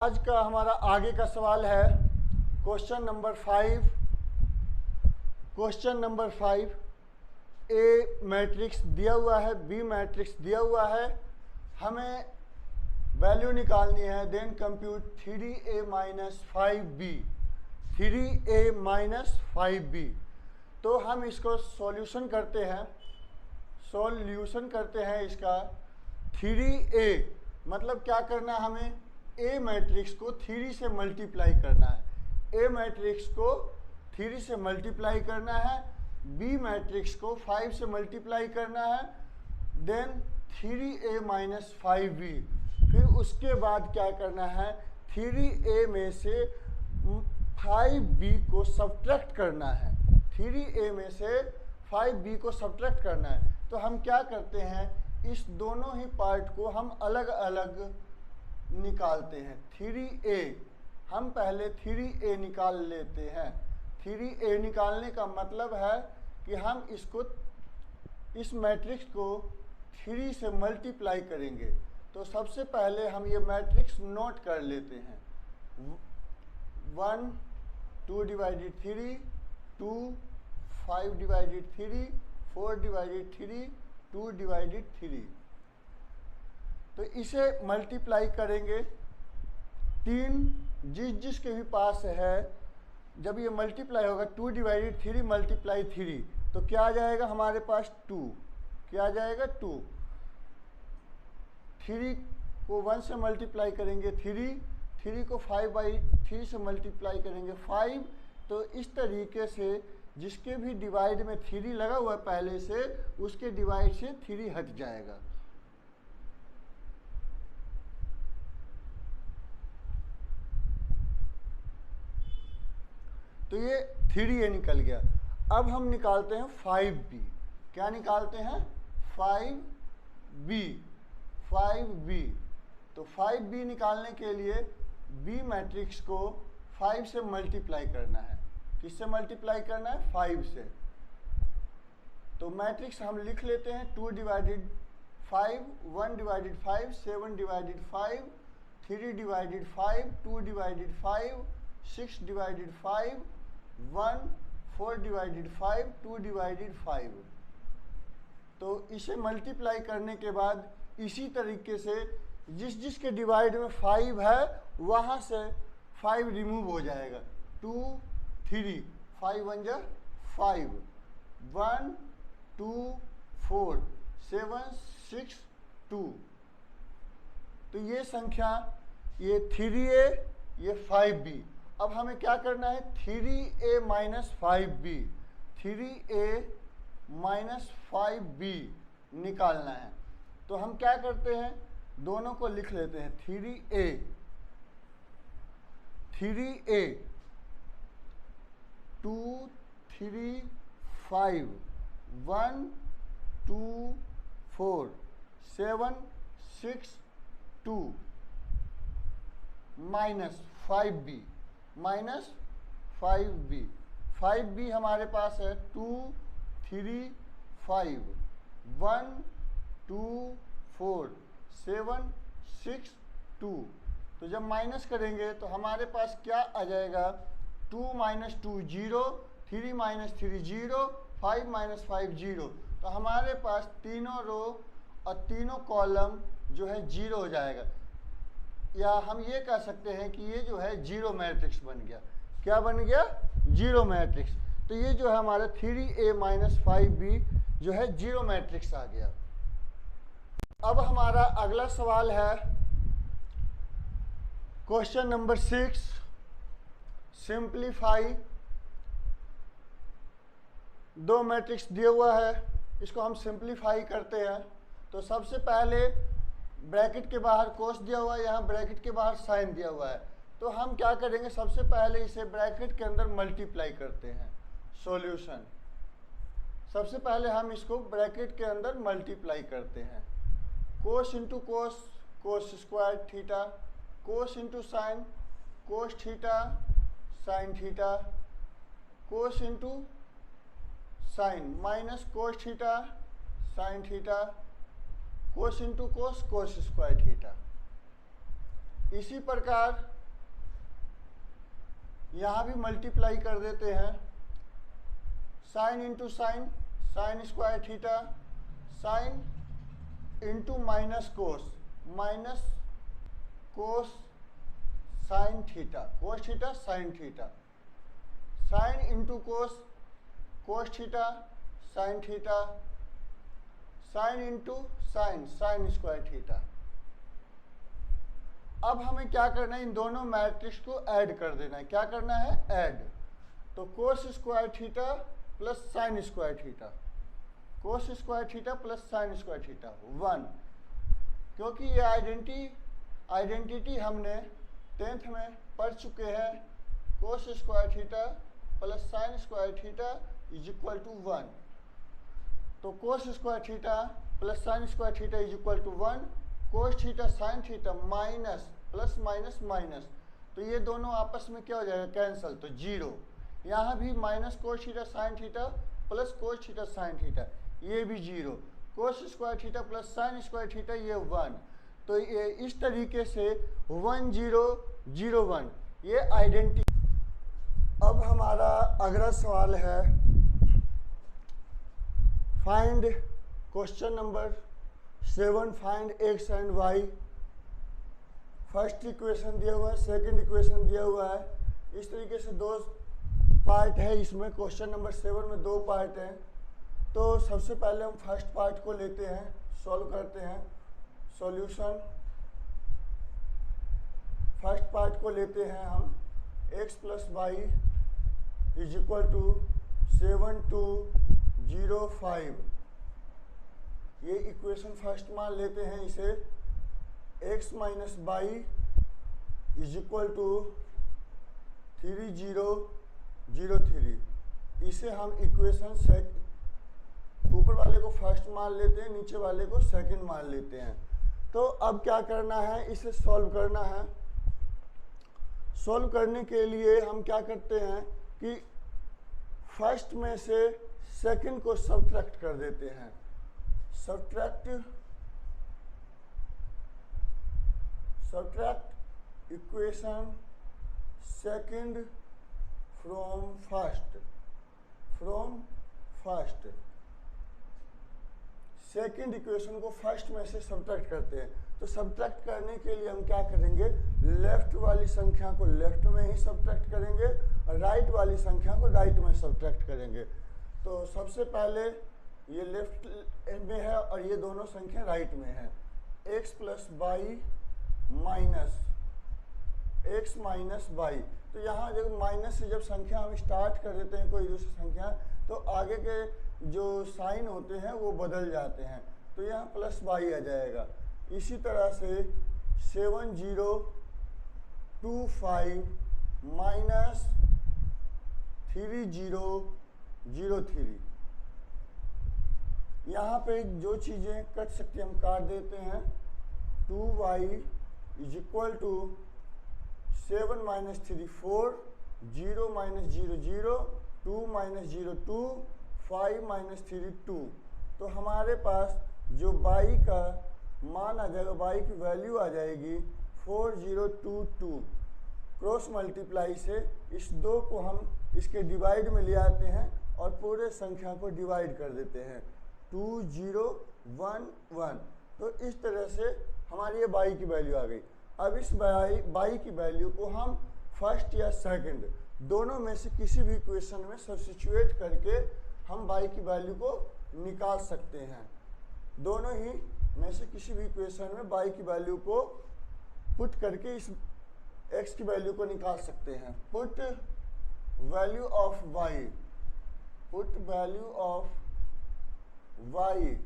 आज का हमारा आगे का सवाल है क्वेश्चन नंबर 5। क्वेश्चन नंबर 5, ए मैट्रिक्स दिया हुआ है, बी मैट्रिक्स दिया हुआ है, हमें वैल्यू निकालनी है। Then compute 3a minus 5b, 3a minus 5b। तो हम इसको सॉल्यूशन करते हैं, इसका 3a मतलब क्या करना है, हमें ए मैट्रिक्स को 3 से मल्टीप्लाई करना है। ए मैट्रिक्स को 3 से मल्टीप्लाई करना है, बी मैट्रिक्स को 5 से मल्टीप्लाई करना है, देन 3a माइनस 5b। फिर उसके बाद क्या करना है, 3a में से 5b को सब्ट्रैक्ट करना है। 3a में से 5b को सब्ट्रैक्ट करना है। तो हम क्या करते हैं, इस दोनों ही पार्ट को हम अलग अलग निकालते हैं। 3a हम पहले 3a निकाल लेते हैं। 3a निकालने का मतलब है कि हम इस मैट्रिक्स को 3 से मल्टीप्लाई करेंगे। तो सबसे पहले हम ये मैट्रिक्स नोट कर लेते हैं। 1 2 डिवाइडेड 3, 2 5 डिवाइडेड 3, 4 डिवाइडेड 3, 2 डिवाइडेड 3। तो इसे मल्टीप्लाई करेंगे। 3 जिसके भी पास है, जब ये मल्टीप्लाई होगा 2 डिवाइडेड 3 मल्टीप्लाई 3, तो क्या आ जाएगा हमारे पास 2। क्या आ जाएगा 2। 3 को 1 से मल्टीप्लाई करेंगे 3 को 5/3 से मल्टीप्लाई करेंगे 5। तो इस तरीके से जिसके भी डिवाइड में 3 लगा हुआ है पहले से, उसके डिवाइड से 3 हट जाएगा। तो ये 3a निकल गया। अब हम निकालते हैं 5b। क्या निकालते हैं, 5b। 5b तो 5b निकालने के लिए b मैट्रिक्स को 5 से मल्टीप्लाई करना है। किससे मल्टीप्लाई करना है, 5 से। तो मैट्रिक्स हम लिख लेते हैं। 2 divided 5, 1 divided 5, 7 divided 5, 3 divided 5, 2 divided 5, 6 divided 5, 1, 4 divided 5, 2 divided 5। तो इसे मल्टीप्लाई करने के बाद इसी तरीके से जिसके डिवाइड में 5 है वहाँ से 5 रिमूव हो जाएगा। 2 3, 5 1 जा 5, 1 2 4 7 6 2। तो ये संख्या, ये 3a, ये 5b। अब हमें क्या करना है, 3a minus 5b, 3a minus 5b निकालना है। तो हम क्या करते हैं, दोनों को लिख लेते हैं। 3a 2 3 5, 1 2 4 7 6 2 minus 5b, minus 5b। 5b हमारे पास है 2 3 5, 1 2 4 7 6 2। तो जब माइनस करेंगे तो हमारे पास क्या आ जाएगा, 2 माइनस 2 0, 3 माइनस 3 0, 5 माइनस 5 0। तो हमारे पास तीनों रो और तीनों कॉलम जो है 0 हो जाएगा। या हम ये कह सकते हैं कि ये जो है 0 मैट्रिक्स बन गया। क्या बन गया, 0 मैट्रिक्स। तो ये जो है हमारा 3a माइनस 5b जो है 0 मैट्रिक्स आ गया। अब हमारा अगला सवाल है क्वेश्चन नंबर 6, सिंप्लीफाई। 2 मैट्रिक्स दिया हुआ है, इसको हम सिंप्लीफाई करते हैं। तो सबसे पहले ब्रैकेट के बाहर कोस दिया हुआ है, यहाँ ब्रैकेट के बाहर साइन दिया हुआ है। तो हम क्या करेंगे, सबसे पहले इसे ब्रैकेट के अंदर मल्टीप्लाई करते हैं। सॉल्यूशन, सबसे पहले हम इसको ब्रैकेट के अंदर मल्टीप्लाई करते हैं। Cos into cos, cos square theta, cos into sine, cos theta sine theta, cos into sine minus cos theta sine theta, cos into cos, cos square theta. इसी प्रकार यहाँ भी मल्टीप्लाई कर देते हैं, sine into sine, sine square theta, sine into minus cos sine theta, cos theta sine theta, sine into cos, cos theta sine theta, sine into sine, sine square theta. अब हमें क्या करना है, इन दोनों मैट्रिक्स को ऐड कर देना है। क्या करना है, ऐड। तो cos square theta plus sine square theta, कोस square theta plus sine square theta 1, क्योंकि ये आइडेंटिटी हमने 10th में पढ़ चुके हैं। Cos square theta plus sine square theta is equal to 1। तो cos square theta plus sine square theta is equal to 1, cos theta sine theta minus plus minus minus, तो ये दोनों आपस में क्या हो जाएगा, कैंसल, तो 0। यहाँ भी minus cos theta sine theta plus cos theta sine theta, ये भी 0। कोस square theta plus sine square theta, ये 1। तो ये इस तरीके से 1 0 0 1 ये आइडेंटिटी। अब हमारा अगला सवाल है, find question number 7, find x and y. First equation दिया हुआ है, सेकंड इक्वेशन दिया हुआ है। इस तरीके से 2 पार्ट है इसमें। क्वेश्चन नंबर 7 में 2 पार्ट हैं। तो सबसे पहले हम फर्स्ट पार्ट को लेते हैं, सॉल्व करते हैं। सॉल्यूशन, फर्स्ट पार्ट को लेते हैं हम, x plus y is equal to 7 2 0 5। ये इक्वेशन फर्स्ट मान लेते हैं इसे। x minus y is equal to 3 0 0 3। इसे हम इक्वेशन ऊपर वाले को फर्स्ट मान लेते हैं, नीचे वाले को सेकंड मान लेते हैं। तो अब क्या करना है, इसे सॉल्व करना है। सॉल्व करने के लिए हम क्या करते हैं कि फर्स्ट में से सेकंड को सब्ट्रैक्ट कर देते हैं। Subtract equation second from first, second equation को फर्स्ट में से सब्ट्रैक्ट करते हैं। तो सब्ट्रैक्ट करने के लिए हम क्या करेंगे, लेफ्ट वाली संख्या को लेफ्ट में ही सब्ट्रैक्ट करेंगे और राइट वाली संख्या को राइट में सब्ट्रैक्ट करेंगे। तो सबसे पहले ये लेफ्ट में है और ये दोनों संख्या राइट में है। x plus y minus x minus y. तो यहाँ जब माइनस से जब संख्या हम स्टार्ट कर देते हैं कोई दूसरी संख्या, तो आगे के जो साइन होते हैं वो बदल जाते हैं। तो यहाँ प्लस वाई आ जाएगा। इसी तरह से 7 0 2 5 माइनस 3 0 0 3। यहाँ पे जो चीज़ें कट सकती हैं हम काट देते हैं। 2y is equal to 7 minus 3 4, 0 minus 0 0, 2 minus 0 2, 5 minus 3 2। तो हमारे पास जो y का मान आ जाएगा, y की वैल्यू आ जाएगी 4022। क्रॉस मल्टीप्लाई से इस 2 को हम इसके डिवाइड में ले आते हैं और पूरे संख्या को डिवाइड कर देते हैं। 2 0 1 1। तो इस तरह से हमारी ये y की वैल्यू आ गई। अब इस y की वैल्यू को हम फर्स्ट या सेकंड दोनों में से किसी भी इक्वेशन में सब्स्टिट्यूट करके हम y की वैल्यू को निकाल सकते हैं। दोनों ही में से किसी भी इक्वेशन में y की वैल्यू को पुट करके इस x की वैल्यू को निकाल सकते हैं। Put value of y, put value of y,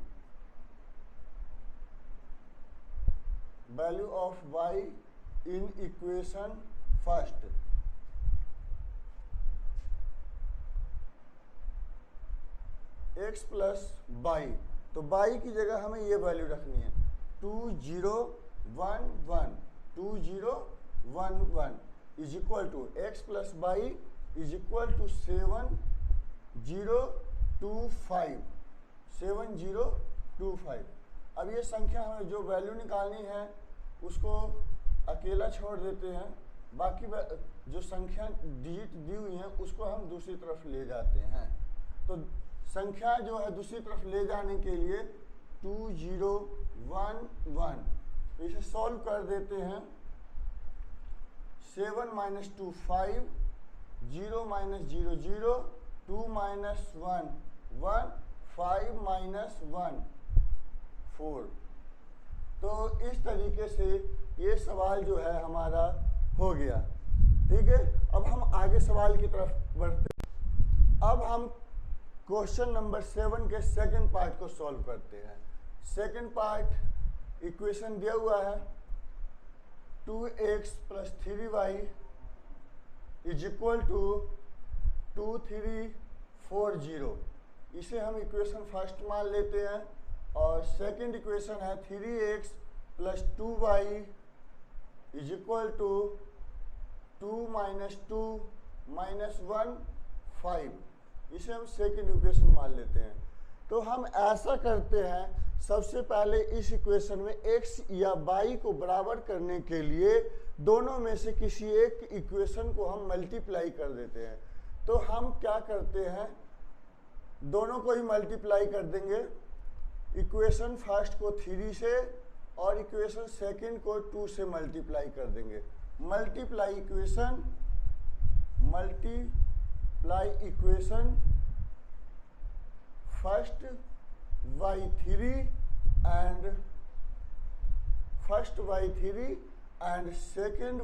value of y in equation first. x plus y, तो y की जगह हमें ये वैल्यू रखनी है 2 0 1 1, 2 0 1 1 is equal to x plus y is equal to 7 0 2 5, 7 0 2 5। अब ये संख्या हमें जो वैल्यू निकालनी है उसको अकेला छोड़ देते हैं, बाकी जो संख्या डिजिट दी हुई हैं उसको हम दूसरी तरफ ले जाते हैं। तो संख्या जो है दूसरी तरफ ले जाने के लिए 2 0 1 1, तो इसे सॉल्व कर देते हैं। 7 - 2 5, 0 - 0 0, 2 - 1 1, 5 - 1 4। तो इस तरीके से ये सवाल जो है हमारा हो गया। ठीक है, अब हम आगे सवाल की तरफ बढ़ते हैं। अब हम क्वेश्चन नंबर 7 के सेकंड पार्ट को सॉल्व करते हैं। सेकंड पार्ट इक्वेशन दिया हुआ है 2x + 3y = 2 3 4 0। इसे हम इक्वेशन फर्स्ट मान लेते हैं। और सेकंड इक्वेशन है 3x + 2y = 2 - 2 - 1 5। इसे हम सेकंड इक्वेशन मान लेते हैं। तो हम ऐसा करते हैं, सबसे पहले इस इक्वेशन में x या y को बराबर करने के लिए दोनों में से किसी एक इक्वेशन को हम मल्टीप्लाई कर देते हैं। तो हम क्या करते हैं, दोनों को ही मल्टीप्लाई कर देंगे। इक्वेशन फर्स्ट को 3 से और इक्वेशन सेकंड को 2 से मल्टीप्लाई कर देंगे। Multiply equation first y3 and second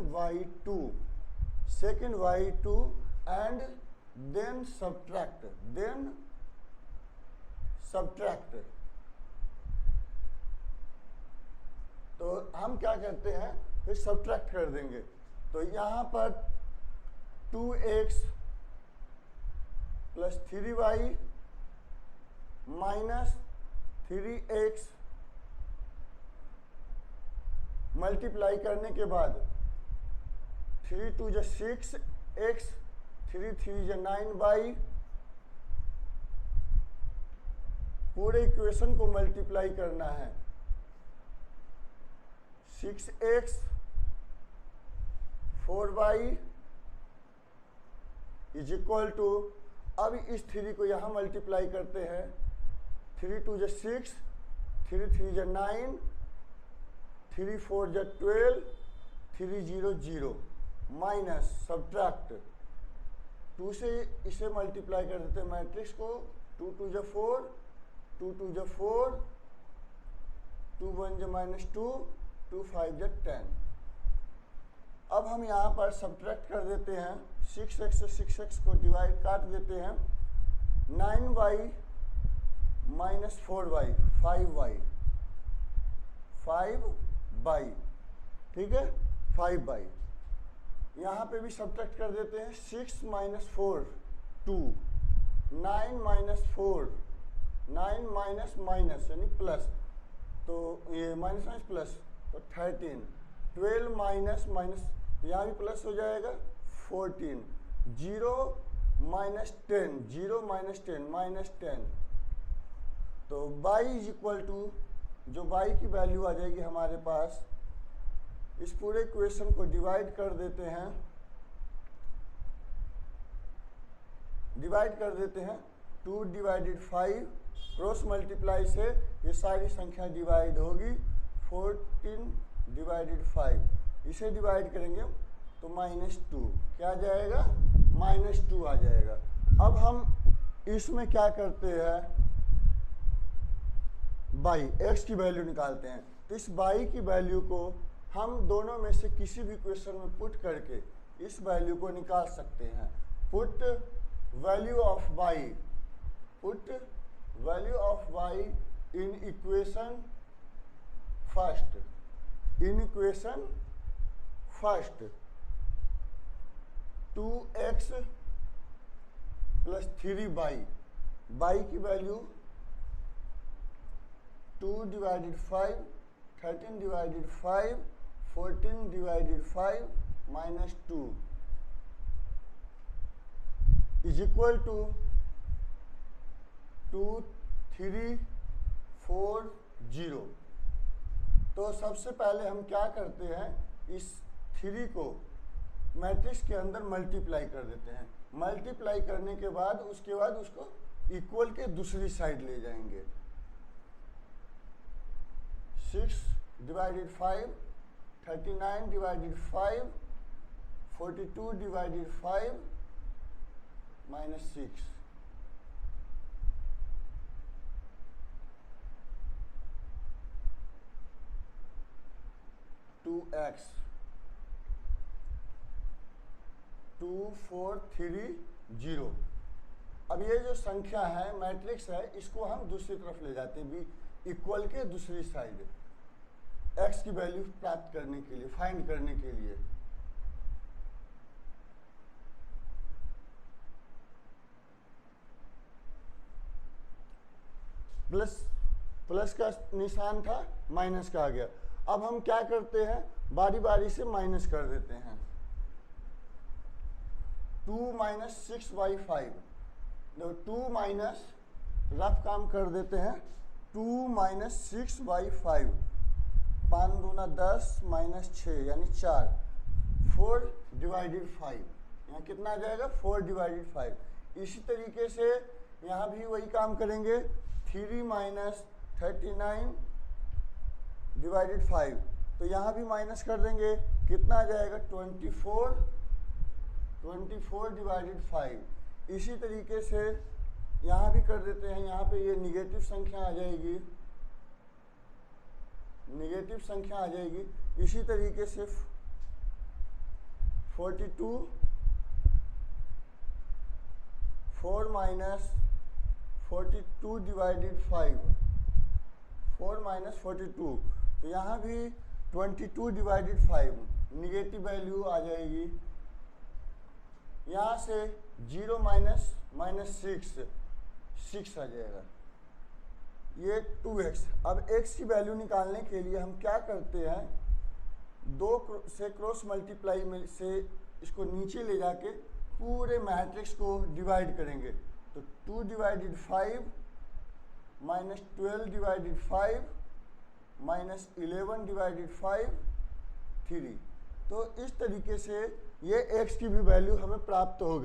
y2 and then subtract. तो हम क्या करते हैं, फिर सब्ट्रैक्ट कर देंगे। तो यहाँ पर 2x + 3y - 3x मल्टीप्लाई करने के बाद 3 2 = 6x, 3 3 = 9y। पूरे इक्वेशन को मल्टीप्लाई करना है। 6x 4y = अब इस 3 को यहाँ मल्टीप्लाई करते हैं। 3 2 = 6, 3 3 = 9, 3 4 = 12, 3 0 0 माइनस सब्ट्रैक्ट 2 से इसे मल्टीप्लाई कर देते हैं मैट्रिक्स को। 2 2 = 4, 2 2 = 4, 2 1 = -2, 2 5 = 10। अब हम यहाँ पर सब्ट्रैक्ट कर देते हैं। 6x से 6x को डिवाइड काट देते हैं। 9y - 4y 5y, ठीक है, 5y। यहाँ पे भी सब्ट्रैक्ट कर देते हैं। 6 - 4 2, 9 - 4 9 माइनस यानी प्लस, तो ये माइनस प्लस, तो 13, 12 माइनस यहाँ भी प्लस हो जाएगा 14, 0 - 10, 0 - 10 -10। तो y = जो y की वैल्यू आ जाएगी हमारे पास, इस पूरे इक्वेशन को डिवाइड कर देते हैं। 2 / 5 क्रॉस मल्टीप्लाई से ये सारी संख्या डिवाइड होगी। 14 / 5 इसे डिवाइड करेंगे तो -2 क्या आ जाएगा, -2 आ जाएगा। अब हम इसमें क्या करते हैं, x की वैल्यू निकालते हैं। तो इस y की वैल्यू को हम दोनों में से किसी भी इक्वेशन में पुट करके इस वैल्यू को निकाल सकते हैं। Put value of y in equation first. 2x + 3y, y की वैल्यू 2 / 5, 13 / 5, 14 / 5 -2 = 2 3 4 0। तो सबसे पहले हम क्या करते हैं, इस 3 को मैट्रिक्स के अंदर मल्टीप्लाई कर देते हैं। मल्टीप्लाई करने के बाद उसके बाद उसको इक्वल के दूसरी साइड ले जाएंगे। 6 divided 5, 39 divided 5, 42 divided 5 minus 6। x 2 4 3 0। अब ये जो संख्या है मैट्रिक्स है, इसको हम दूसरी तरफ ले जाते हैं, बी इक्वल के दूसरी साइड x की वैल्यू प्राप्त करने के लिए, फाइंड करने के लिए। प्लस का निशान था, माइनस का आ गया। अब हम क्या करते हैं, बारी बारी से माइनस कर देते हैं। 2 माइनस 6/5, 2 माइनस, रफ काम कर देते हैं, 2 माइनस 6/5, 5 दूना 10 माइनस 6 यानी 4, 4 डिवाइडेड 5, यहाँ कितना आ जाएगा 4 डिवाइडेड 5। इसी तरीके से यहाँ भी वही काम करेंगे, 3 माइनस 39 डिवाइडेड 5, तो यहाँ भी माइनस कर देंगे, कितना आ जाएगा 24 डिवाइडेड 5। इसी तरीके से यहाँ भी कर देते हैं, यहाँ पे ये निगेटिव संख्या आ जाएगी, निगेटिव संख्या आ जाएगी। इसी तरीके से 42, 4 माइनस 42 डिवाइडेड 5, 4 माइनस 42, तो यहाँ भी 22 डिवाइडेड 5, निगेटिव वैल्यू आ जाएगी। यहाँ से 0 माइनस 6 आ जाएगा, ये 2x। अब x की वैल्यू निकालने के लिए हम क्या करते हैं, 2 से क्रॉस मल्टीप्लाई में से इसको नीचे ले जाके पूरे मैट्रिक्स को डिवाइड करेंगे। तो 2 divided 5 minus 12 divided 5 minus 11 divided 5 3। तो इस तरीके से ये x की भी वैल्यू हमें प्राप्त हो गई।